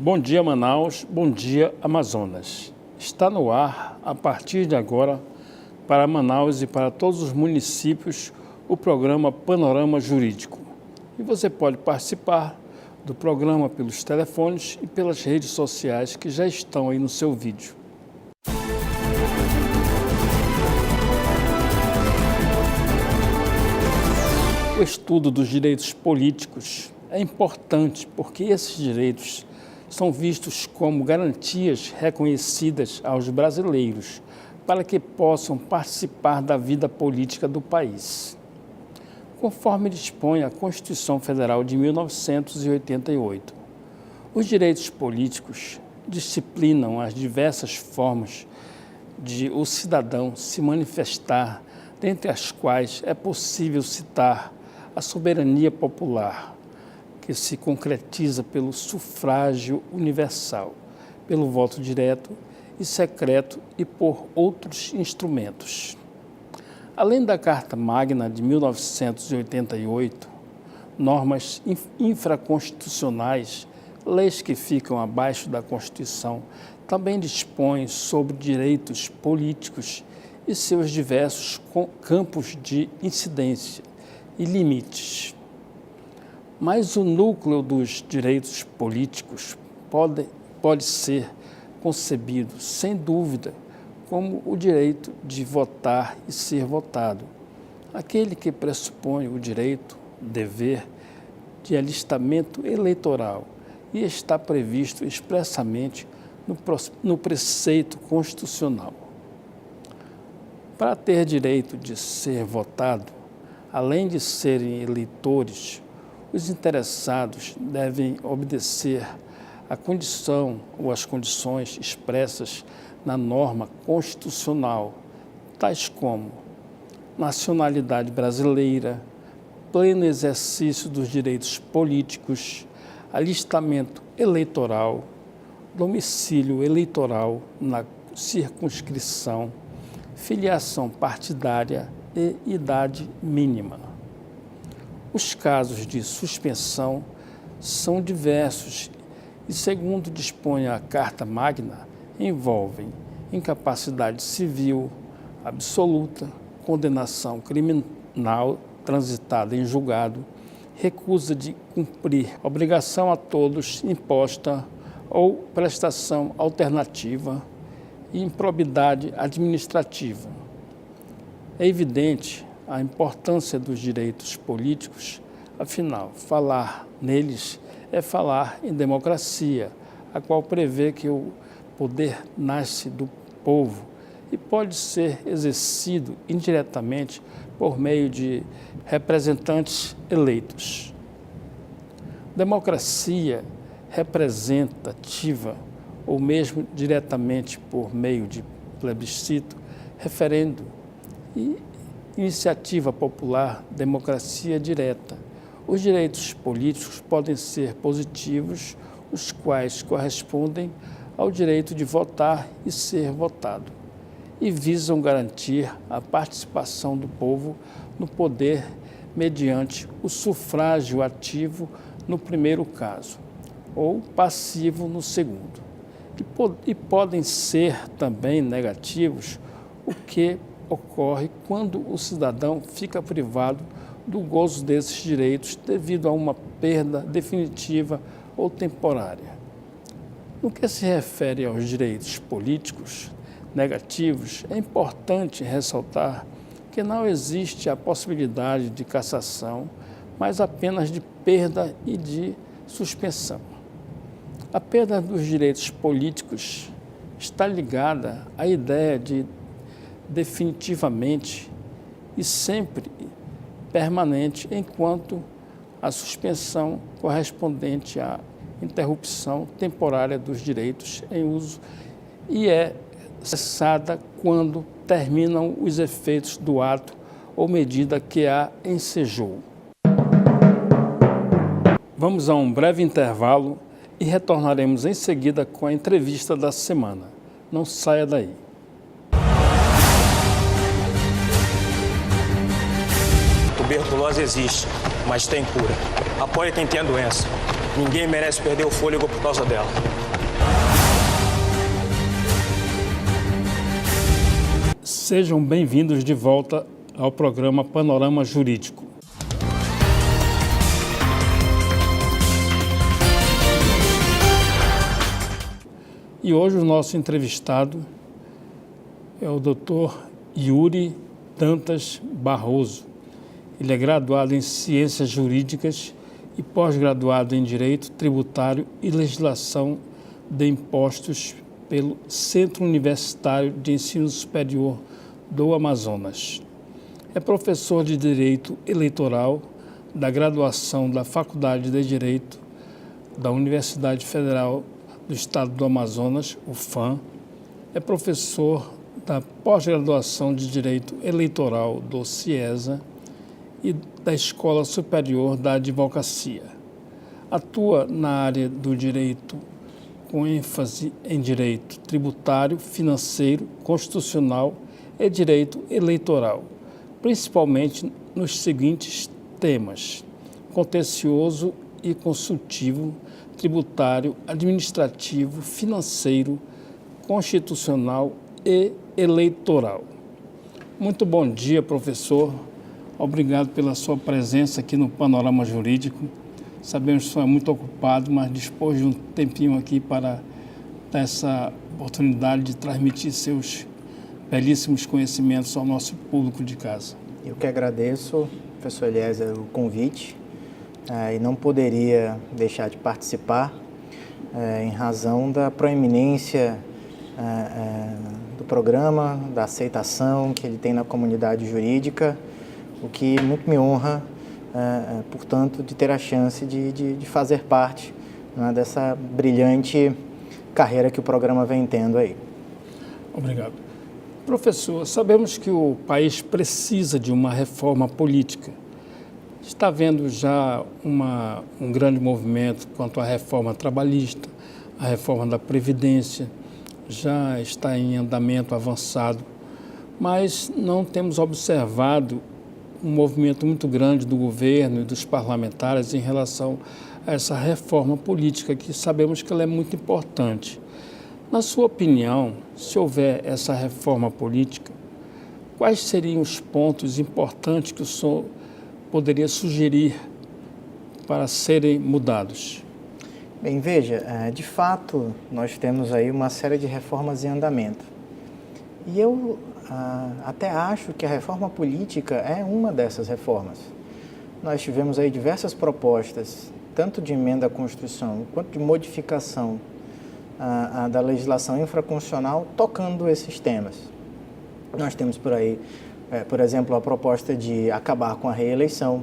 Bom dia, Manaus. Bom dia, Amazonas. Está no ar, a partir de agora, para Manaus e para todos os municípios, o programa Panorama Jurídico. E você pode participar do programa pelos telefones e pelas redes sociais que já estão aí no seu vídeo. O estudo dos direitos políticos é importante porque esses direitos são vistos como garantias reconhecidas aos brasileiros para que possam participar da vida política do país. Conforme dispõe a Constituição Federal de 1988, os direitos políticos disciplinam as diversas formas de o cidadão se manifestar, dentre as quais é possível citar a soberania popular, que se concretiza pelo sufrágio universal, pelo voto direto e secreto e por outros instrumentos. Além da Carta Magna de 1988, normas infraconstitucionais, leis que ficam abaixo da Constituição, também dispõem sobre direitos políticos e seus diversos campos de incidência e limites. Mas o núcleo dos direitos políticos pode ser concebido, sem dúvida, como o direito de votar e ser votado, aquele que pressupõe o direito, dever, de alistamento eleitoral e está previsto expressamente no preceito constitucional. Para ter direito de ser votado, além de serem eleitores, os interessados devem obedecer à condição ou às condições expressas na norma constitucional, tais como nacionalidade brasileira, pleno exercício dos direitos políticos, alistamento eleitoral, domicílio eleitoral na circunscrição, filiação partidária e idade mínima. Os casos de suspensão são diversos e, segundo dispõe a Carta Magna, envolvem incapacidade civil absoluta, condenação criminal transitada em julgado, recusa de cumprir obrigação a todos imposta ou prestação alternativa e improbidade administrativa. É evidente a importância dos direitos políticos, afinal, falar neles é falar em democracia, a qual prevê que o poder nasce do povo e pode ser exercido indiretamente por meio de representantes eleitos. Democracia representativa, ou mesmo diretamente por meio de plebiscito, referendo e iniciativa popular, democracia direta. Os direitos políticos podem ser positivos, os quais correspondem ao direito de votar e ser votado, e visam garantir a participação do povo no poder mediante o sufrágio ativo no primeiro caso, ou passivo no segundo. E podem ser também negativos, o que ocorre quando o cidadão fica privado do gozo desses direitos devido a uma perda definitiva ou temporária. No que se refere aos direitos políticos negativos, é importante ressaltar que não existe a possibilidade de cassação, mas apenas de perda e de suspensão. A perda dos direitos políticos está ligada à ideia de definitivamente e sempre permanente, enquanto a suspensão correspondente à interrupção temporária dos direitos em uso e é cessada quando terminam os efeitos do ato ou medida que a ensejou. Vamos a um breve intervalo e retornaremos em seguida com a entrevista da semana. Não saia daí. Tuberculose existe, mas tem cura. Apoie quem tem a doença. Ninguém merece perder o fôlego por causa dela. Sejam bem-vindos de volta ao programa Panorama Jurídico. E hoje o nosso entrevistado é o Dr. Yuri Dantas Barroso. Ele é graduado em Ciências Jurídicas e pós-graduado em Direito Tributário e Legislação de Impostos pelo Centro Universitário de Ensino Superior do Amazonas. É professor de Direito Eleitoral da graduação da Faculdade de Direito da Universidade Federal do Estado do Amazonas, UFAM. É professor da pós-graduação de Direito Eleitoral do CIESA e da Escola Superior da Advocacia. Atua na área do direito com ênfase em direito tributário, financeiro, constitucional e direito eleitoral, principalmente nos seguintes temas: contencioso e consultivo, tributário, administrativo, financeiro, constitucional e eleitoral. Muito bom dia, professor. Obrigado pela sua presença aqui no Panorama Jurídico. Sabemos que o senhor é muito ocupado, mas dispôs de um tempinho aqui para ter essa oportunidade de transmitir seus belíssimos conhecimentos ao nosso público de casa. Eu que agradeço, professor Eliezer, o convite e não poderia deixar de participar em razão da proeminência do programa, da aceitação que ele tem na comunidade jurídica, o que muito me honra, portanto, de ter a chance de fazer parte, né, dessa brilhante carreira que o programa vem tendo aí. Obrigado. Professor, sabemos que o país precisa de uma reforma política. Está havendo já um grande movimento quanto à reforma trabalhista, a reforma da Previdência, já está em andamento avançado, mas não temos observado um movimento muito grande do governo e dos parlamentares em relação a essa reforma política, que sabemos que ela é muito importante. Na sua opinião, se houver essa reforma política, quais seriam os pontos importantes que o senhor poderia sugerir para serem mudados? Bem, veja, de fato, nós temos aí uma série de reformas em andamento. E eu até acho que a reforma política é uma dessas reformas. Nós tivemos aí diversas propostas, tanto de emenda à Constituição, quanto de modificação da legislação infraconstitucional, tocando esses temas. Nós temos por aí, por exemplo, a proposta de acabar com a reeleição,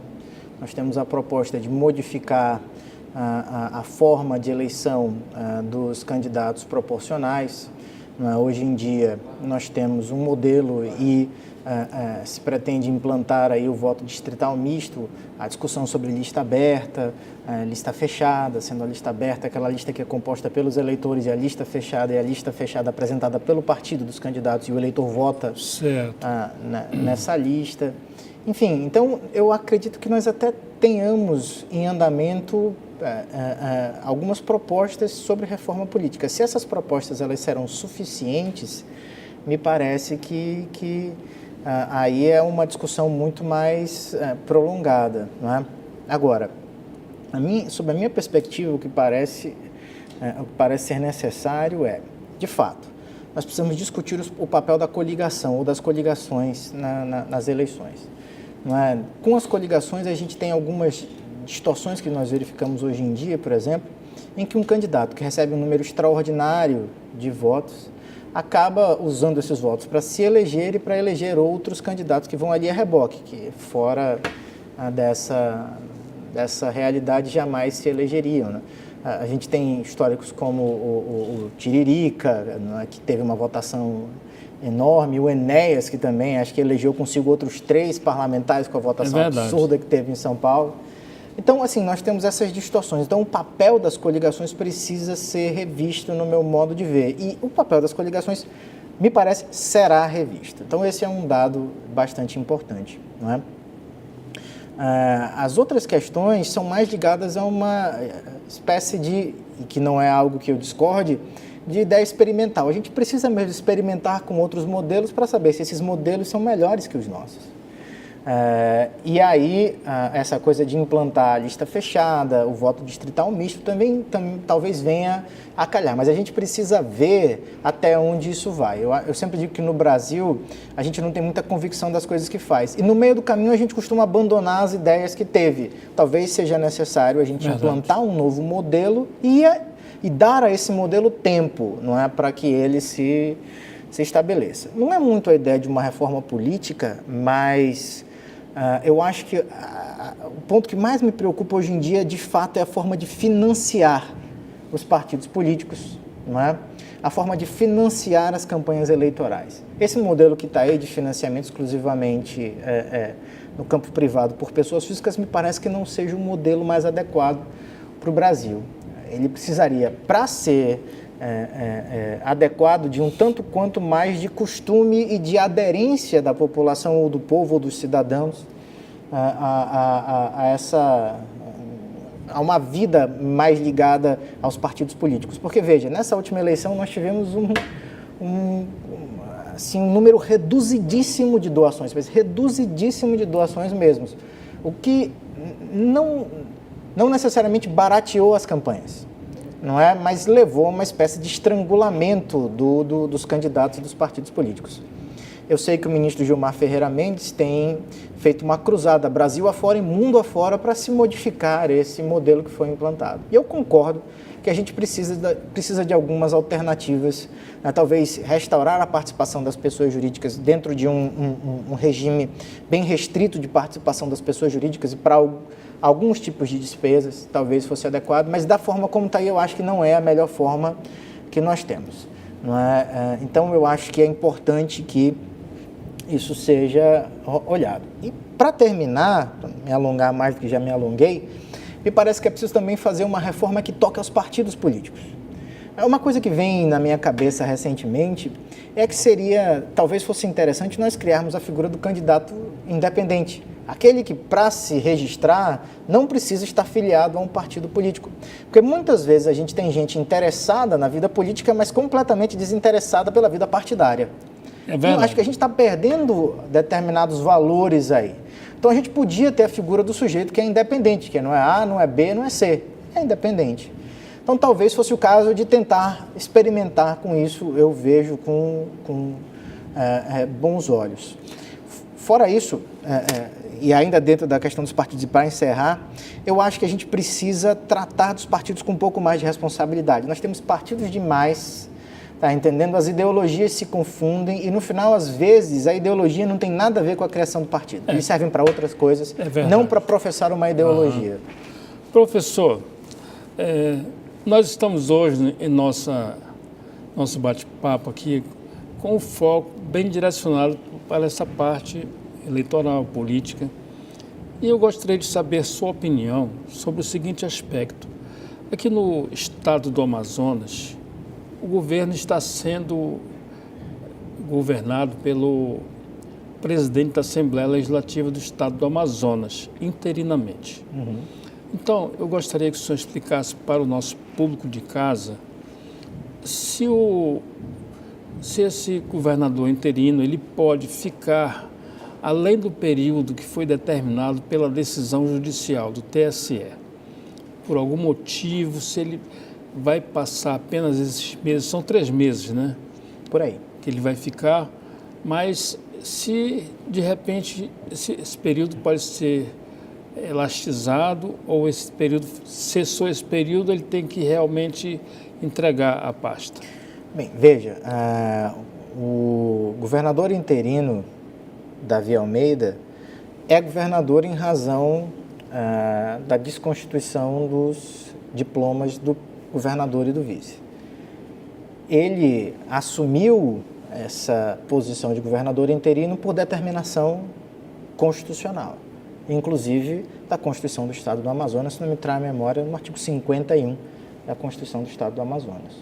nós temos a proposta de modificar a forma de eleição dos candidatos proporcionais. Hoje em dia, nós temos um modelo e se pretende implantar aí o voto distrital misto, a discussão sobre lista aberta, lista fechada, sendo a lista aberta aquela lista que é composta pelos eleitores e a lista fechada é a lista fechada apresentada pelo partido dos candidatos e o eleitor vota nessa lista. Enfim, então eu acredito que nós até tenhamos em andamento algumas propostas sobre reforma política. Se essas propostas elas serão suficientes, me parece que aí é uma discussão muito mais prolongada, não é? Agora, sob a minha perspectiva, o que parece ser necessário de fato, nós precisamos discutir o papel da coligação ou das coligações nas eleições. Não é? Com as coligações, a gente tem algumas distorções que nós verificamos hoje em dia, por exemplo, em que um candidato que recebe um número extraordinário de votos acaba usando esses votos para se eleger e para eleger outros candidatos que vão ali a reboque, que fora dessa realidade jamais se elegeriam, né? A gente tem históricos como o Tiririca, né, que teve uma votação enorme, o Enéas, que também acho que elegeu consigo outros 3 parlamentares com a votação absurda que teve em São Paulo. Então, assim, nós temos essas distorções. Então, o papel das coligações precisa ser revisto no meu modo de ver. E o papel das coligações, me parece, será revisto. Então, esse é um dado bastante importante, não é? As outras questões são mais ligadas a uma espécie de, que não é algo que eu discorde, de ideia experimental. A gente precisa mesmo experimentar com outros modelos para saber se esses modelos são melhores que os nossos. E aí, essa coisa de implantar a lista fechada, o voto distrital misto, também talvez venha a calhar. Mas a gente precisa ver até onde isso vai. Eu sempre digo que no Brasil, a gente não tem muita convicção das coisas que faz. E no meio do caminho, a gente costuma abandonar as ideias que teve. Talvez seja necessário a gente implantar um novo modelo e dar a esse modelo tempo, não é, para que ele se estabeleça. Não é muito a ideia de uma reforma política, mas eu acho que o ponto que mais me preocupa hoje em dia, de fato, é a forma de financiar os partidos políticos, não é? A forma de financiar as campanhas eleitorais. Esse modelo que está aí de financiamento exclusivamente no campo privado por pessoas físicas me parece que não seja o modelo mais adequado para o Brasil. Ele precisaria, para ser adequado, de um tanto quanto mais de costume e de aderência da população ou do povo ou dos cidadãos a uma vida mais ligada aos partidos políticos. Porque, veja, nessa última eleição nós tivemos um número reduzidíssimo de doações, mas reduzidíssimo de doações mesmo, o que não necessariamente barateou as campanhas, não é? Mas levou a uma espécie de estrangulamento dos candidatos e dos partidos políticos. Eu sei que o ministro Gilmar Ferreira Mendes tem feito uma cruzada Brasil afora e mundo afora para se modificar esse modelo que foi implantado. E eu concordo que a gente precisa de algumas alternativas, né? Talvez restaurar a participação das pessoas jurídicas dentro de um regime bem restrito de participação das pessoas jurídicas e para alguns tipos de despesas, talvez fosse adequado, mas da forma como está aí, eu acho que não é a melhor forma que nós temos, não é? Então, eu acho que é importante que isso seja olhado. E, para terminar, para me alongar mais do que já me alonguei, me parece que é preciso também fazer uma reforma que toque aos partidos políticos. Uma coisa que vem na minha cabeça recentemente é que talvez fosse interessante nós criarmos a figura do candidato independente. Aquele que, para se registrar, não precisa estar filiado a um partido político. Porque muitas vezes a gente tem gente interessada na vida política, mas completamente desinteressada pela vida partidária. Eu acho que a gente está perdendo determinados valores aí. Então a gente podia ter a figura do sujeito que é independente, que não é A, não é B, não é C, é independente. Então talvez fosse o caso de tentar experimentar com isso, eu vejo com bons olhos. Fora isso, e ainda dentro da questão dos partidos, e para encerrar, eu acho que a gente precisa tratar dos partidos com um pouco mais de responsabilidade. Nós temos partidos demais, tá entendendo? As ideologias se confundem e, no final, às vezes, a ideologia não tem nada a ver com a criação do partido. Eles servem para outras coisas, não para professar uma ideologia. Professor, nós estamos hoje em nosso bate-papo aqui com o foco bem direcionado para essa parte eleitoral, política. E eu gostaria de saber a sua opinião sobre o seguinte aspecto. Aqui no estado do Amazonas, o governo está sendo governado pelo presidente da Assembleia Legislativa do estado do Amazonas, interinamente. Então, eu gostaria que o senhor explicasse para o nosso público de casa se esse governador interino ele pode ficar além do período que foi determinado pela decisão judicial do TSE. Por algum motivo, se ele vai passar apenas esses meses, são 3 meses, né? Por aí. Que ele vai ficar, mas se de repente esse período pode ser elastizado ou cessou esse período, ele tem que realmente entregar a pasta. Bem, veja, o governador interino, Davi Almeida, é governador em razão da desconstituição dos diplomas do governador e do vice. Ele assumiu essa posição de governador interino por determinação constitucional, inclusive da Constituição do Estado do Amazonas, se não me trai a memória, no artigo 51 da Constituição do Estado do Amazonas.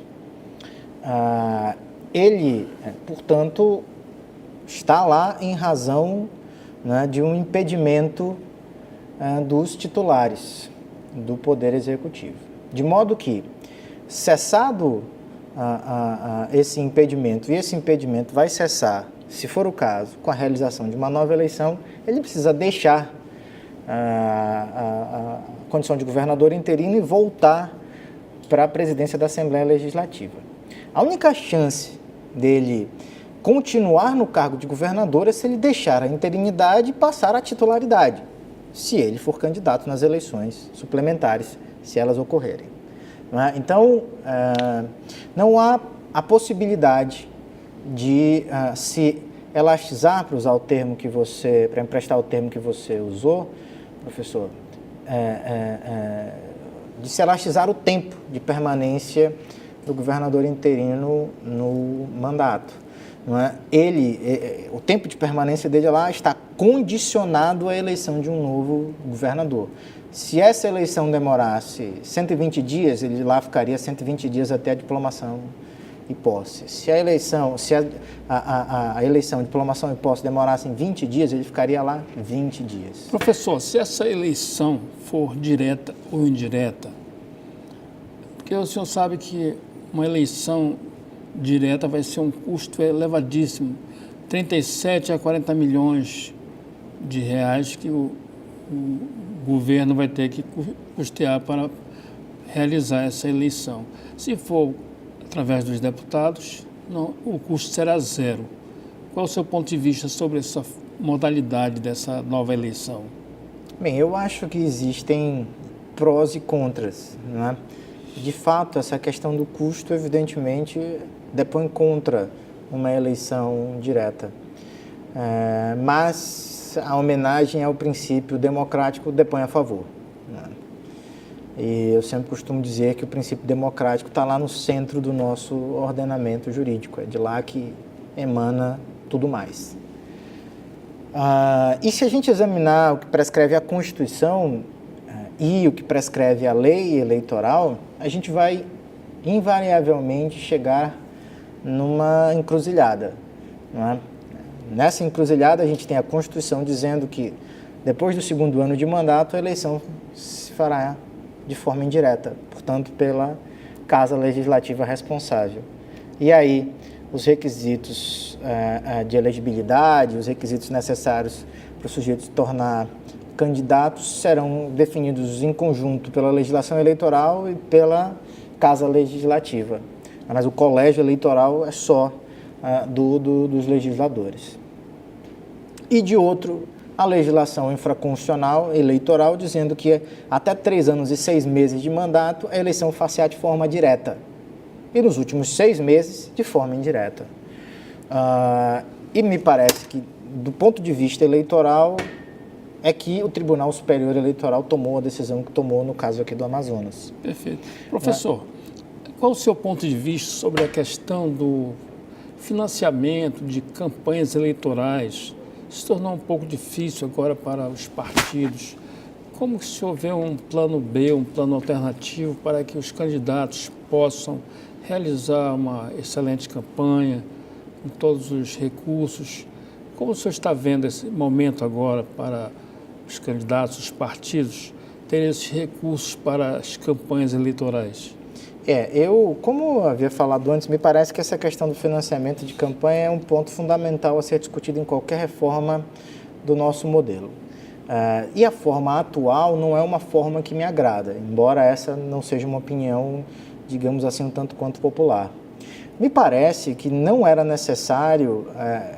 Ele, portanto, está lá em razão, né, de um impedimento dos titulares do Poder Executivo. De modo que, cessado esse impedimento, e esse impedimento vai cessar, se for o caso, com a realização de uma nova eleição, ele precisa deixar a condição de governador interino e voltar para a presidência da Assembleia Legislativa. A única chance dele continuar no cargo de governador é se ele deixar a interinidade e passar à titularidade, se ele for candidato nas eleições suplementares, se elas ocorrerem. Então, não há a possibilidade de se elastizar, para usar o termo que você, para emprestar o termo que você usou, professor, de se elastizar o tempo de permanência do governador interino no mandato. Não é? O tempo de permanência dele lá está condicionado à eleição de um novo governador. Se essa eleição demorasse 120 dias, ele lá ficaria 120 dias até a diplomação e posse. Se a eleição, a eleição, diplomação e posse demorassem 20 dias, ele ficaria lá 20 dias. Professor, se essa eleição for direta ou indireta, porque o senhor sabe que uma eleição direta vai ser um custo elevadíssimo, 37 a 40 milhões de reais que o governo vai ter que custear para realizar essa eleição. Se for através dos deputados, não, o custo será zero. Qual é o seu ponto de vista sobre essa modalidade dessa nova eleição? Bem, eu acho que existem prós e contras, não é? De fato, essa questão do custo, evidentemente, depõe contra uma eleição direta. Mas a homenagem ao princípio democrático depõe a favor. Né? E eu sempre costumo dizer que o princípio democrático está lá no centro do nosso ordenamento jurídico. É de lá que emana tudo mais. E se a gente examinar o que prescreve a Constituição e o que prescreve a lei eleitoral, a gente vai invariavelmente chegar numa encruzilhada. Não é? Nessa encruzilhada, a gente tem a Constituição dizendo que, depois do segundo ano de mandato, a eleição se fará de forma indireta, portanto, pela Casa Legislativa responsável. E aí, os requisitos de elegibilidade, os requisitos necessários para o sujeito se tornar candidatos serão definidos em conjunto pela legislação eleitoral e pela Casa Legislativa. Mas o colégio eleitoral é só dos legisladores. E de outro, a legislação infraconstitucional eleitoral, dizendo que até 3 anos e 6 meses de mandato, a eleição far-se-á de forma direta. E nos últimos 6 meses, de forma indireta. E me parece que, do ponto de vista eleitoral, é que o Tribunal Superior Eleitoral tomou a decisão que tomou no caso aqui do Amazonas. Perfeito. Professor, qual o seu ponto de vista sobre a questão do financiamento de campanhas eleitorais? Se tornou um pouco difícil agora para os partidos. Como se houver um plano B, um plano alternativo para que os candidatos possam realizar uma excelente campanha com todos os recursos? Como o senhor está vendo esse momento agora para os candidatos, os partidos, terem esses recursos para as campanhas eleitorais? Como eu havia falado antes, me parece que essa questão do financiamento de campanha é um ponto fundamental a ser discutido em qualquer reforma do nosso modelo. E a forma atual não é uma forma que me agrada, embora essa não seja uma opinião, digamos assim, um tanto quanto popular. Me parece que não era necessário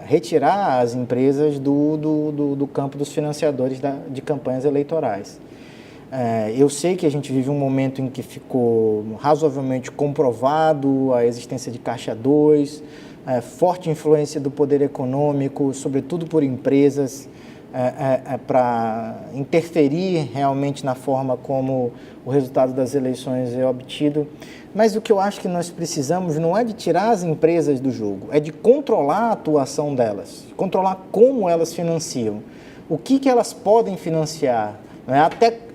retirar as empresas do campo dos financiadores de campanhas eleitorais. Eu sei que a gente vive um momento em que ficou razoavelmente comprovado a existência de Caixa 2, forte influência do poder econômico, sobretudo por empresas, para interferir realmente na forma como o resultado das eleições é obtido. Mas o que eu acho que nós precisamos não é de tirar as empresas do jogo, é de controlar a atuação delas, controlar como elas financiam, o que elas podem financiar,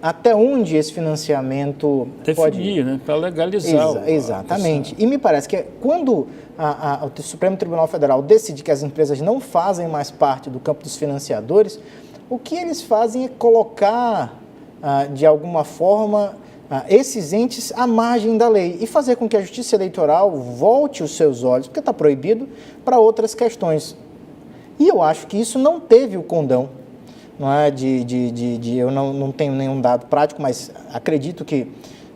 até onde esse financiamento pode ir. Né? Para legalizar. Exatamente. E me parece que quando o Supremo Tribunal Federal decide que as empresas não fazem mais parte do campo dos financiadores, o que eles fazem é colocar, de alguma forma, esses entes à margem da lei e fazer com que a Justiça Eleitoral volte os seus olhos, porque está proibido, para outras questões. E eu acho que isso não teve o condão, não é? Eu não tenho nenhum dado prático, mas acredito que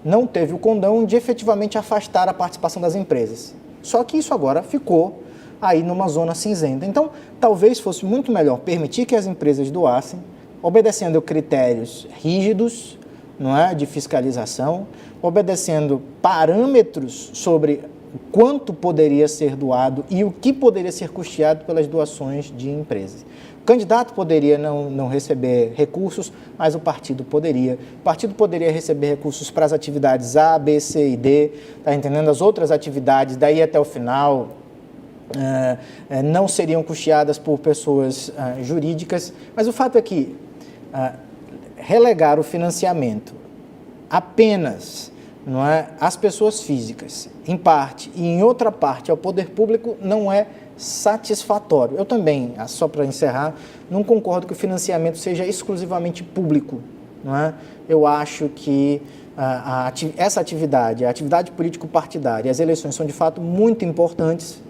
não teve o condão de efetivamente afastar a participação das empresas. Só que isso agora ficou aí numa zona cinzenta. Então, talvez fosse muito melhor permitir que as empresas doassem, obedecendo critérios rígidos, não é, de fiscalização, obedecendo parâmetros sobre o quanto poderia ser doado e o que poderia ser custeado pelas doações de empresas. O candidato poderia não receber recursos, mas o partido poderia. O partido poderia receber recursos para as atividades A, B, C e D, tá entendendo? As outras atividades, daí até o final, não seriam custeadas por pessoas jurídicas, mas o fato é que relegar o financiamento apenas, não é, às pessoas físicas, em parte, e em outra parte ao poder público, não é satisfatório. Eu também, só para encerrar, não concordo que o financiamento seja exclusivamente público, não é? Eu acho que essa atividade, a atividade político-partidária, as eleições são de fato muito importantes,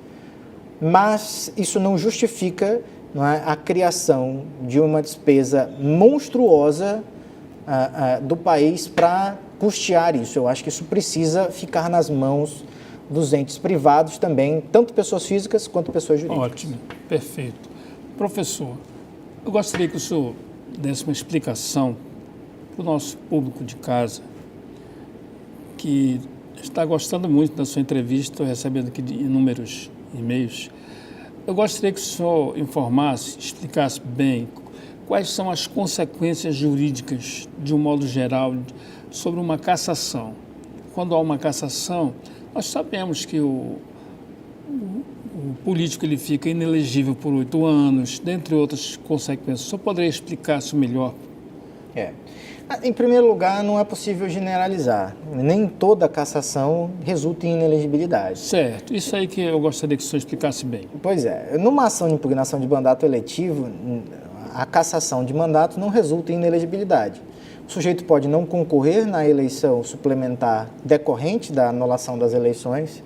mas isso não justifica, não é, a criação de uma despesa monstruosa do país para custear isso. Eu acho que isso precisa ficar nas mãos dos entes privados também, tanto pessoas físicas quanto pessoas jurídicas. Ótimo, perfeito. Professor, eu gostaria que o senhor desse uma explicação para o nosso público de casa, que está gostando muito da sua entrevista, estou recebendo aqui inúmeros e-mails. Eu gostaria que o senhor informasse, explicasse bem quais são as consequências jurídicas, de um modo geral, sobre uma cassação. Quando há uma cassação, nós sabemos que o político ele fica inelegível por 8 anos, dentre outras consequências. O senhor poderia explicar isso melhor? Em primeiro lugar, não é possível generalizar. Nem toda cassação resulta em inelegibilidade. Certo. Isso aí que eu gostaria que o senhor explicasse bem. Pois é. Numa ação de impugnação de mandato eletivo, a cassação de mandato não resulta em inelegibilidade. O sujeito pode não concorrer na eleição suplementar decorrente da anulação das eleições,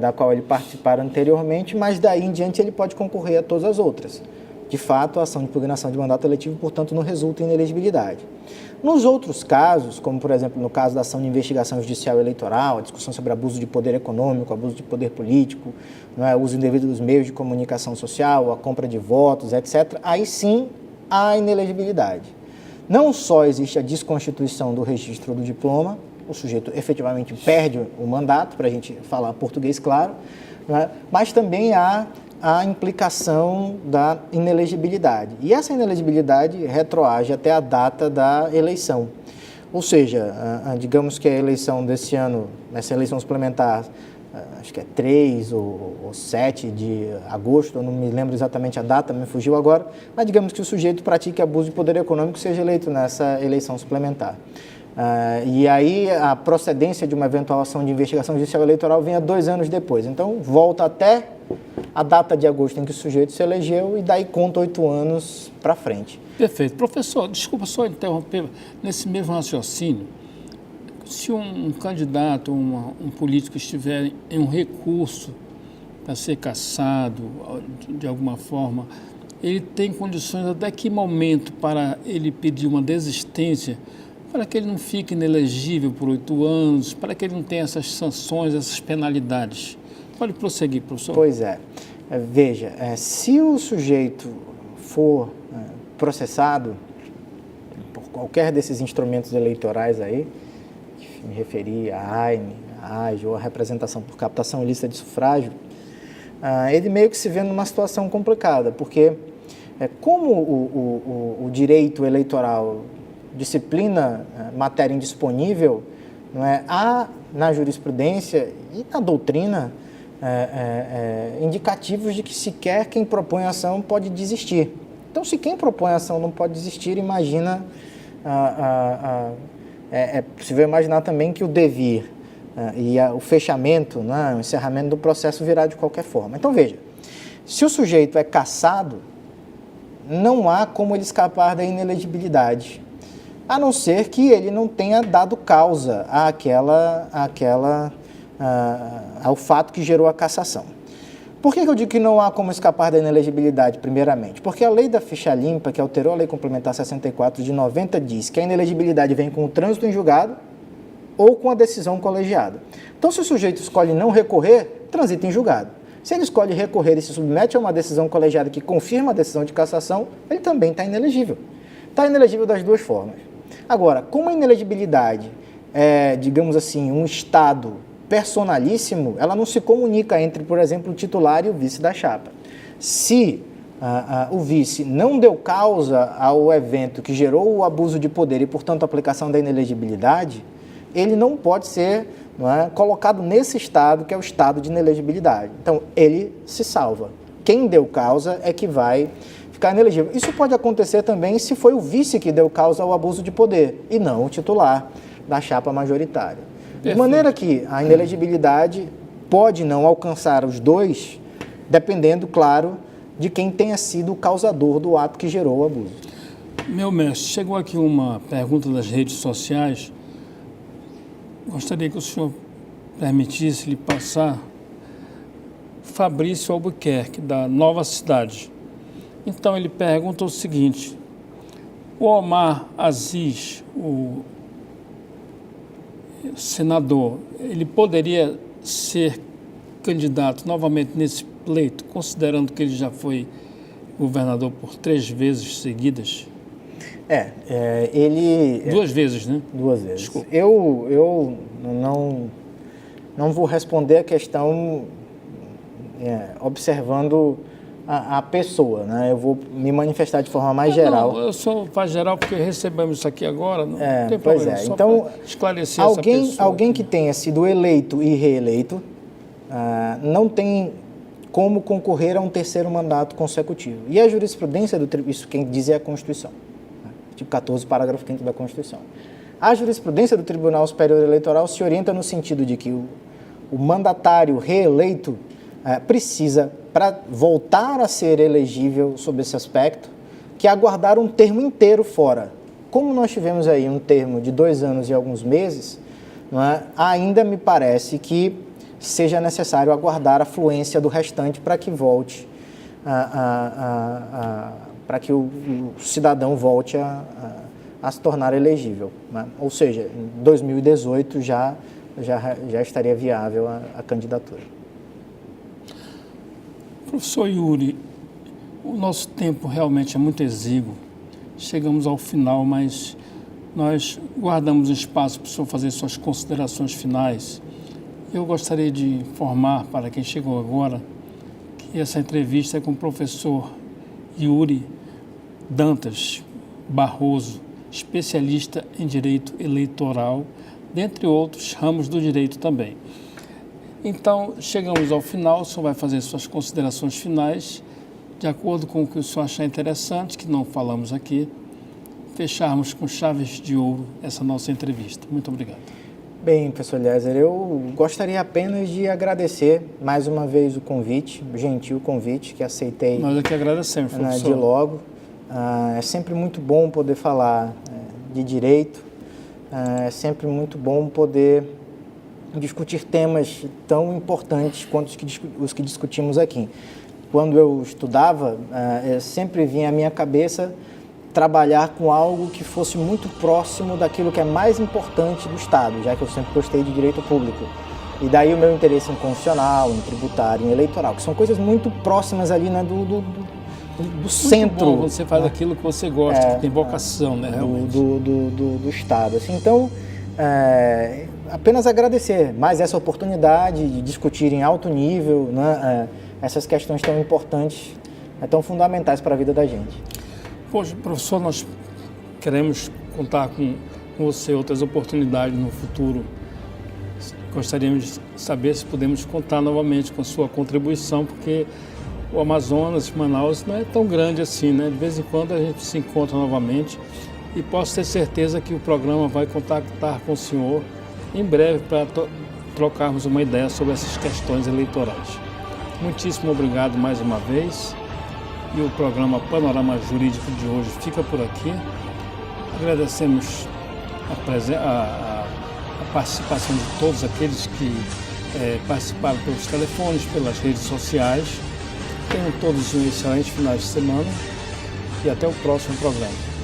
da qual ele participara anteriormente, mas daí em diante ele pode concorrer a todas as outras. De fato, a ação de impugnação de mandato eletivo, portanto, não resulta em inelegibilidade. Nos outros casos, como por exemplo no caso da ação de investigação judicial eleitoral, a discussão sobre abuso de poder econômico, abuso de poder político, não é, uso indevido dos meios de comunicação social, a compra de votos, etc., aí sim há inelegibilidade. Não só existe a desconstituição do registro do diploma, o sujeito efetivamente perde o mandato, para a gente falar português claro, né? Mas também há a implicação da inelegibilidade. E essa inelegibilidade retroage até a data da eleição. Ou seja, digamos que a eleição desse ano, essa eleição suplementar, acho que é 3 ou 7 de agosto, eu não me lembro exatamente a data, me fugiu agora, mas digamos que o sujeito pratique abuso de poder econômico seja eleito nessa eleição suplementar. E aí a procedência de uma eventual ação de investigação judicial eleitoral venha 2 anos depois. Então, volta até a data de agosto em que o sujeito se elegeu e daí conta 8 anos para frente. Perfeito. Professor, desculpa só interromper, nesse mesmo raciocínio, se um candidato, um político estiver em um recurso para ser cassado de alguma forma, ele tem condições até que momento para ele pedir uma desistência, para que ele não fique inelegível por 8 anos, para que ele não tenha essas sanções, essas penalidades? Pode prosseguir, professor. Pois é. Veja, se o sujeito for processado por qualquer desses instrumentos eleitorais aí, que me referi a AINE, a AGE ou a representação por captação ilícita de sufrágio, ele meio que se vê numa situação complicada, porque como o direito eleitoral disciplina matéria indisponível, não é, há na jurisprudência e na doutrina indicativos de que sequer quem propõe a ação pode desistir. Então, se quem propõe a ação não pode desistir, imagina, é possível imaginar também que o devir e o fechamento, né, o encerramento do processo virá de qualquer forma. Então, veja, se o sujeito é cassado, não há como ele escapar da inelegibilidade, a não ser que ele não tenha dado causa ao fato que gerou a cassação. Por que eu digo que não há como escapar da inelegibilidade, primeiramente? Porque a lei da ficha limpa, que alterou a Lei Complementar 64 de 90, diz que a inelegibilidade vem com o trânsito em julgado ou com a decisão colegiada. Então, se o sujeito escolhe não recorrer, transita em julgado. Se ele escolhe recorrer e se submete a uma decisão colegiada que confirma a decisão de cassação, ele também está inelegível. Está inelegível das duas formas. Agora, como a inelegibilidade é, digamos assim, um estado personalíssimo, ela não se comunica entre, por exemplo, o titular e o vice da chapa. Se o vice não deu causa ao evento que gerou o abuso de poder e, portanto, a aplicação da inelegibilidade, ele não pode ser colocado nesse estado, que é o estado de inelegibilidade. Então, ele se salva. Quem deu causa é que vai ficar inelegível. Isso pode acontecer também se foi o vice que deu causa ao abuso de poder e não o titular da chapa majoritária. De maneira que a inelegibilidade pode não alcançar os dois, dependendo, claro, de quem tenha sido o causador do ato que gerou o abuso. Meu mestre, chegou aqui uma pergunta das redes sociais. Gostaria que o senhor permitisse lhe passar. Fabrício Albuquerque, da Nova Cidade. Então, ele pergunta o seguinte: o Omar Aziz, o senador, ele poderia ser candidato novamente nesse pleito, considerando que ele já foi governador por 3 vezes seguidas? Ele... 2 vezes, né? 2 vezes. Desculpa. Eu não vou responder a questão observando a pessoa, né? Eu vou me manifestar de forma mais geral. Não, eu só faço geral porque recebemos isso aqui agora, não tem pois problema. Só então, esclarecer essa pessoa. Alguém que tenha sido eleito e reeleito não tem como concorrer a um 3º mandato consecutivo. E a jurisprudência isso quem diz é a Constituição. Artigo 14, parágrafo 5º da Constituição. A jurisprudência do Tribunal Superior Eleitoral se orienta no sentido de que o mandatário reeleito precisa, para voltar a ser elegível sob esse aspecto, que aguardar um termo inteiro fora. Como nós tivemos aí um termo de 2 anos e alguns meses, ainda me parece que seja necessário aguardar a fluência do restante para que volte, para que o cidadão volte a se tornar elegível. Ou seja, em 2018 já estaria viável a candidatura. Professor Yuri, o nosso tempo realmente é muito exíguo. Chegamos ao final, mas nós guardamos espaço para o senhor fazer suas considerações finais. Eu gostaria de informar para quem chegou agora que essa entrevista é com o professor Yuri Dantas Barroso, especialista em direito eleitoral, dentre outros ramos do direito também. Então, chegamos ao final, o senhor vai fazer suas considerações finais, de acordo com o que o senhor achar interessante, que não falamos aqui, fecharmos com chaves de ouro essa nossa entrevista. Muito obrigado. Bem, professor Eliezer, eu gostaria apenas de agradecer mais uma vez o convite, o gentil convite que aceitei. Nós aqui agradecemos, professor. De logo. É sempre muito bom poder falar de direito, é sempre muito bom poder discutir temas tão importantes quanto os que discutimos aqui. Quando eu estudava, sempre vinha à minha cabeça trabalhar com algo que fosse muito próximo daquilo que é mais importante do Estado, já que eu sempre gostei de direito público. E daí o meu interesse em constitucional, em tributário, em eleitoral, que são coisas muito próximas ali, né, do centro. Muito bom, você faz aquilo que você gosta, que tem vocação, né, realmente. Do Estado. Assim, então, apenas agradecer mais essa oportunidade de discutir em alto nível, né, essas questões tão importantes, tão fundamentais para a vida da gente. Poxa, professor, nós queremos contar com você outras oportunidades no futuro. Gostaríamos de saber se podemos contar novamente com a sua contribuição, porque o Amazonas, Manaus, não é tão grande assim, né? De vez em quando a gente se encontra novamente e posso ter certeza que o programa vai contactar com o senhor em breve para trocarmos uma ideia sobre essas questões eleitorais. Muitíssimo obrigado mais uma vez E o programa Panorama Jurídico de hoje fica por aqui. Agradecemos a participação de todos aqueles que participaram pelos telefones, pelas redes sociais. Tenham todos um excelente final de semana e até o próximo programa.